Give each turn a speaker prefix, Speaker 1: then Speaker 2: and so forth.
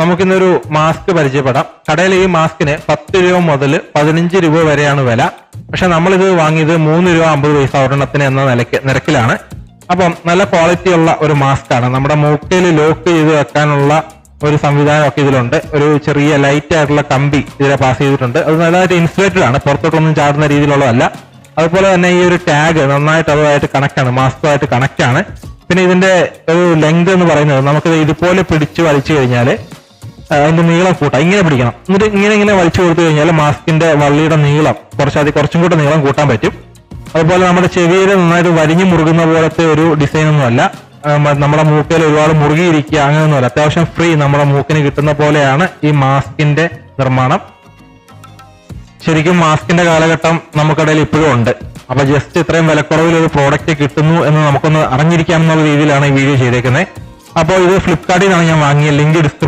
Speaker 1: നമുക്കിന്നൊരു മാസ്ക് പരിചയപ്പെടാം. കടയിൽ ഈ മാസ്കിന് 10 രൂപ മുതൽ 15 രൂപ വരെയാണ് വില. പക്ഷെ നമ്മളിത് വാങ്ങിയത് 3 രൂപ 50 പൈസ ഒരെണ്ണത്തിന് എന്ന നിരക്കിലാണ്. അപ്പം നല്ല ക്വാളിറ്റി ഉള്ള ഒരു മാസ്ക് ആണ്. നമ്മുടെ മൂക്കയിൽ ലോക്ക് ചെയ്ത് വെക്കാനുള്ള ഒരു സംവിധാനമൊക്കെ ഇതിലുണ്ട്. ഒരു ചെറിയ ലൈറ്റ് ആയിട്ടുള്ള കമ്പി ഇതിലെ പാസ് ചെയ്തിട്ടുണ്ട്. അത് നല്ലതായിട്ട് ഇൻസുലേറ്റഡ് ആണ്, പുറത്തോട്ടൊന്നും ചാടുന്ന രീതിയിലുള്ളതല്ല. അതുപോലെ തന്നെ ഈ ഒരു ടാഗ് നന്നായിട്ട് അതുമായിട്ട് കണക്ട് ആണ്, മാസ്കുമായിട്ട് കണക്ട് ആണ്. പിന്നെ ഇതിന്റെ ഒരു ലെങ്ത് എന്ന് പറയുന്നത് നമുക്കിത് ഇതുപോലെ പിടിച്ച് വലിച്ചു കഴിഞ്ഞാൽ അതിന്റെ നീളം കൂട്ടാം. ഇങ്ങനെ പിടിക്കണം, എന്നിട്ട് ഇങ്ങനെ വലിച്ചു കൊടുത്തു കഴിഞ്ഞാൽ മാസ്കിന്റെ വള്ളിയുടെ നീളം കുറച്ചും കൂടെ നീളം കൂട്ടാൻ പറ്റും. അതുപോലെ നമ്മുടെ ചെവിയിൽ നന്നായിട്ട് വരിഞ്ഞു മുറുകുന്ന പോലത്തെ ഒരു ഡിസൈൻ ഒന്നുമല്ല. നമ്മുടെ മൂക്കയിൽ ഒരുപാട് മുറുകിയിരിക്കുക അങ്ങനെയൊന്നുമല്ല. അത്യാവശ്യം ഫ്രീ നമ്മുടെ മൂക്കിന് കിട്ടുന്ന പോലെയാണ് ഈ മാസ്കിന്റെ നിർമ്മാണം. ശരിക്കും മാസ്കിന്റെ കാലഘട്ടം നമുക്കിടയിൽ ഇപ്പോഴും ഉണ്ട്. അപ്പൊ ജസ്റ്റ് ഇത്രയും വിലക്കുറവിൽ ഒരു പ്രോഡക്റ്റ് കിട്ടുന്നു എന്ന് നമുക്കൊന്ന് അറിഞ്ഞിരിക്കാം എന്നുള്ള രീതിയിലാണ് ഈ വീഡിയോ ചെയ്തേക്കുന്നത്. അപ്പോൾ ഇത് ഫ്ലിപ്കാർട്ടിൽ നിന്നാണ് ഞാൻ വാങ്ങിയ. Link description